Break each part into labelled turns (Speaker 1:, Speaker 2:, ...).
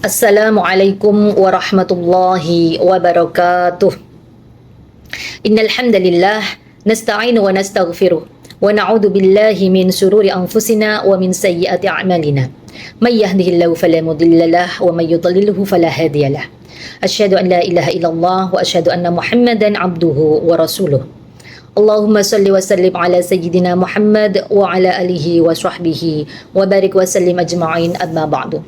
Speaker 1: Assalamualaikum warahmatullahi wabarakatuh. Innal hamdalillah nasta'inu wa nastaghfiruh wa na'udzu billahi min shururi anfusina wa min sayyiati a'malina. May yahdihillahu fala mudilla lahu wa may yudlilhu fala hadiyalah. Asyhadu an la ilaha illallah wa asyhadu anna Muhammadan abduhu wa rasuluh. Allahumma salli wa sallim ala sayyidina Muhammad wa ala alihi wa sahbihi wa barik wa sallim ajma'in, amma ba'du.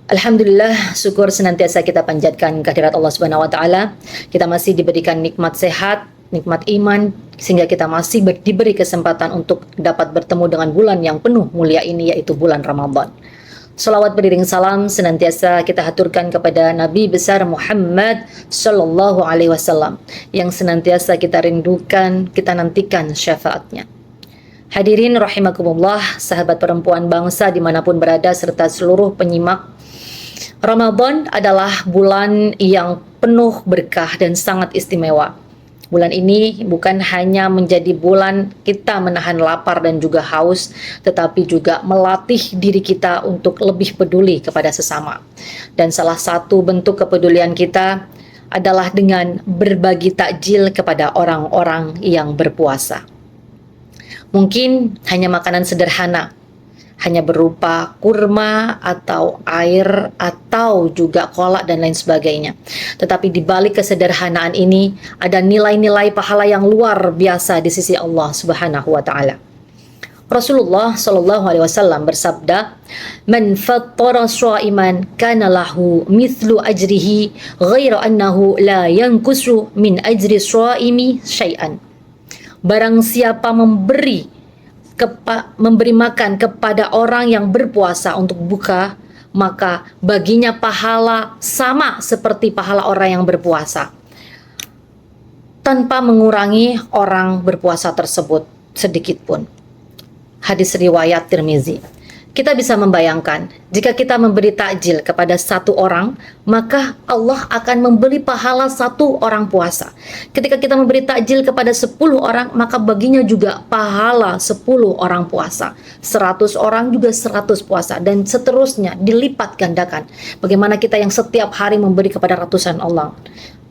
Speaker 1: Alhamdulillah, syukur senantiasa kita panjatkan kehadirat Allah Subhanahu wa taala. Kita masih diberikan nikmat sehat, nikmat iman, sehingga kita masih diberi kesempatan untuk dapat bertemu dengan bulan yang penuh mulia ini, yaitu bulan Ramadan. Salawat beriring salam senantiasa kita haturkan kepada Nabi besar Muhammad sallallahu alaihi wasallam yang senantiasa kita rindukan, kita nantikan syafaatnya. Hadirin rahimakumullah, sahabat perempuan bangsa dimanapun berada serta seluruh penyimak, Ramadan adalah bulan yang penuh berkah dan sangat istimewa. Bulan ini bukan hanya menjadi bulan kita menahan lapar dan juga haus, tetapi juga melatih diri kita untuk lebih peduli kepada sesama. Dan salah satu bentuk kepedulian kita adalah dengan berbagi takjil kepada orang-orang yang berpuasa. Mungkin hanya makanan sederhana, hanya berupa kurma atau air atau juga kolak dan lain sebagainya. Tetapi di balik kesederhanaan ini ada nilai-nilai pahala yang luar biasa di sisi Allah Subhanahu wa taala. Rasulullah sallallahu alaihi wasallam bersabda, "Man fattara sha'iman kana lahu mithlu ajrihi ghaira annahu la yanqusu min ajri sha'imi syai'an." Barang siapa memberi makan kepada orang yang berpuasa untuk buka, maka baginya pahala sama seperti pahala orang yang berpuasa, tanpa mengurangi orang berpuasa tersebut sedikit pun. Hadis riwayat Tirmizi. Kita bisa membayangkan, jika kita memberi takjil kepada satu orang, maka Allah akan memberi pahala satu orang puasa. Ketika kita memberi takjil kepada 10 orang, maka baginya juga pahala 10 orang puasa. 100 orang juga 100 puasa, dan seterusnya dilipat gandakan. Bagaimana kita yang setiap hari memberi kepada ratusan orang.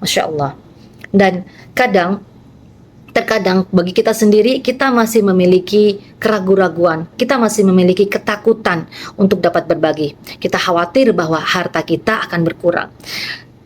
Speaker 1: Masya Allah. Dan terkadang bagi kita sendiri, kita masih memiliki keraguan-raguan, kita masih memiliki ketakutan untuk dapat berbagi. Kita khawatir bahwa harta kita akan berkurang.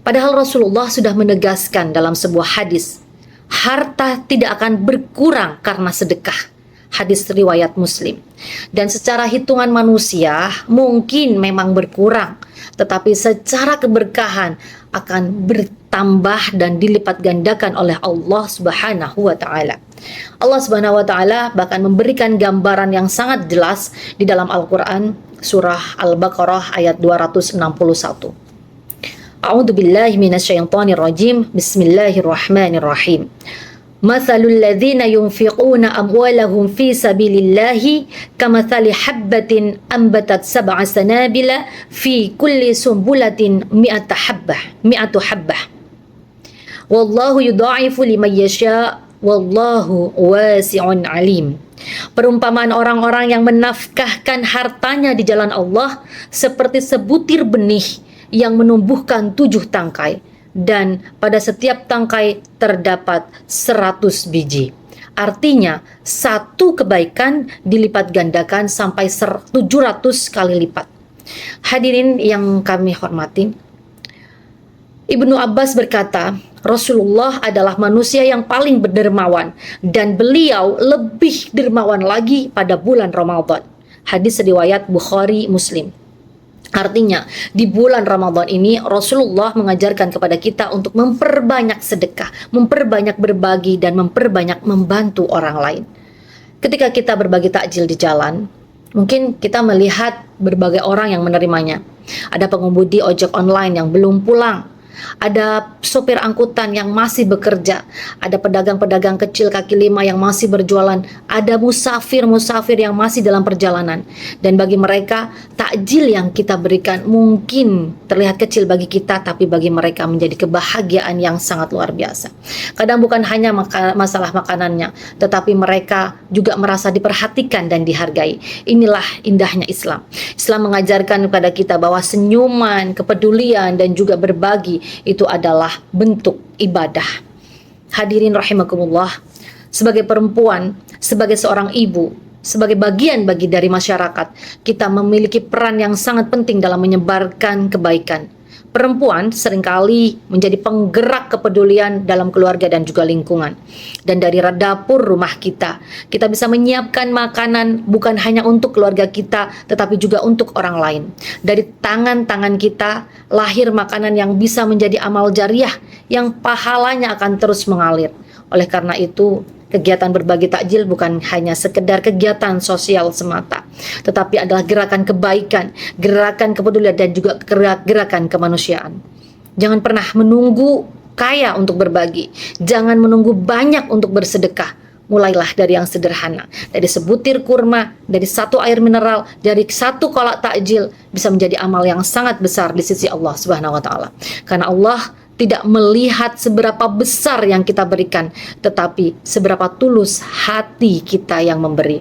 Speaker 1: Padahal Rasulullah sudah menegaskan dalam sebuah hadis, harta tidak akan berkurang karena sedekah. Hadis riwayat Muslim. Dan secara hitungan manusia mungkin memang berkurang, tetapi secara keberkahan akan bertambah dan dilipat gandakan oleh Allah Subhanahu wa taala. Allah Subhanahu wa taala bahkan memberikan gambaran yang sangat jelas di dalam Al-Qur'an, surah Al-Baqarah ayat 261. A'udzu billahi minasyaitonir rajim. Bismillahirrahmanirrahim. Mathalul ladzina yunfiquna amwalahum fi sabilillahi kamathali habbatin ambatat sab'a sanabila fi kulli sumbulatin mi'atu habbah. Wallahu yudha'ifu liman yasha' wallahu wasi'un alim. Perumpamaan orang-orang yang menafkahkan hartanya di jalan Allah seperti sebutir benih yang menumbuhkan 7 tangkai, dan pada setiap tangkai terdapat 100 biji. Artinya, satu kebaikan dilipat gandakan sampai 700 kali lipat. Hadirin yang kami hormati, Ibnu Abbas berkata, Rasulullah adalah manusia yang paling berdermawan, dan beliau lebih dermawan lagi pada bulan Ramadan. Hadis riwayat Bukhari Muslim. Artinya, di bulan Ramadan ini Rasulullah mengajarkan kepada kita untuk memperbanyak sedekah, memperbanyak berbagi, dan memperbanyak membantu orang lain. Ketika kita berbagi takjil di jalan, mungkin kita melihat berbagai orang yang menerimanya. Ada pengemudi ojek online yang belum pulang, ada sopir angkutan yang masih bekerja, ada pedagang-pedagang kecil kaki lima yang masih berjualan, ada musafir-musafir yang masih dalam perjalanan. Dan bagi mereka, takjil yang kita berikan mungkin terlihat kecil bagi kita, tapi bagi mereka menjadi kebahagiaan yang sangat luar biasa. Kadang bukan hanya masalah makanannya, tetapi mereka juga merasa diperhatikan dan dihargai. Inilah indahnya Islam. Islam mengajarkan kepada kita bahwa senyuman, kepedulian, dan juga berbagi itu adalah bentuk ibadah. Hadirin rahimakumullah, sebagai perempuan, sebagai seorang ibu, sebagai bagian dari masyarakat, kita memiliki peran yang sangat penting dalam menyebarkan kebaikan. Perempuan seringkali menjadi penggerak kepedulian dalam keluarga dan juga lingkungan. Dan dari dapur rumah kita bisa menyiapkan makanan bukan hanya untuk keluarga kita, tetapi juga untuk orang lain. Dari tangan-tangan kita lahir makanan yang bisa menjadi amal jariah yang pahalanya akan terus mengalir. Oleh karena itu, kegiatan berbagi takjil bukan hanya sekedar kegiatan sosial semata, tetapi adalah gerakan kebaikan, gerakan kepedulian, dan juga gerakan kemanusiaan. Jangan pernah menunggu kaya untuk berbagi, jangan menunggu banyak untuk bersedekah. Mulailah dari yang sederhana, dari sebutir kurma, dari satu air mineral, dari satu kolak takjil, bisa menjadi amal yang sangat besar di sisi Allah Subhanahu wa Ta'ala. Karena Allah tidak melihat seberapa besar yang kita berikan, tetapi seberapa tulus hati kita yang memberi.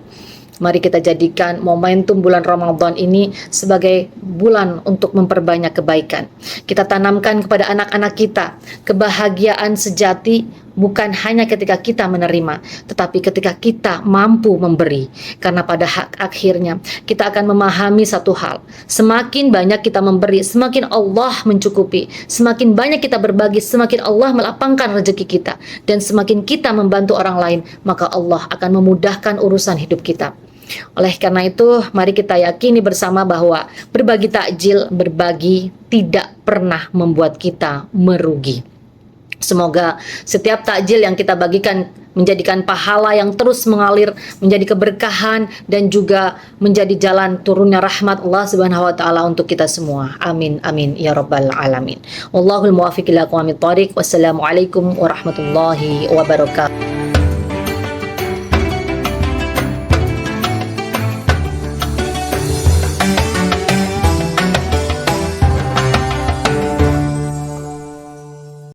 Speaker 1: Mari kita jadikan momentum bulan Ramadan ini sebagai bulan untuk memperbanyak kebaikan. Kita tanamkan kepada anak-anak kita kebahagiaan sejati bukan hanya ketika kita menerima, tetapi ketika kita mampu memberi. Karena pada akhirnya kita akan memahami satu hal, semakin banyak kita memberi, semakin Allah mencukupi. Semakin banyak kita berbagi, semakin Allah melapangkan rezeki kita. Dan semakin kita membantu orang lain, maka Allah akan memudahkan urusan hidup kita. Oleh karena itu, mari kita yakini bersama bahwa berbagi takjil, berbagi tidak pernah membuat kita merugi. Semoga setiap takjil yang kita bagikan menjadikan pahala yang terus mengalir, menjadi keberkahan, dan juga menjadi jalan turunnya rahmat Allah Subhanahu wa Ta'ala untuk kita semua. Amin amin ya rabbal alamin. Wallahul muwaffiq ila aqwamit thoriq. Wassalamualaikum warahmatullahi wabarakatuh.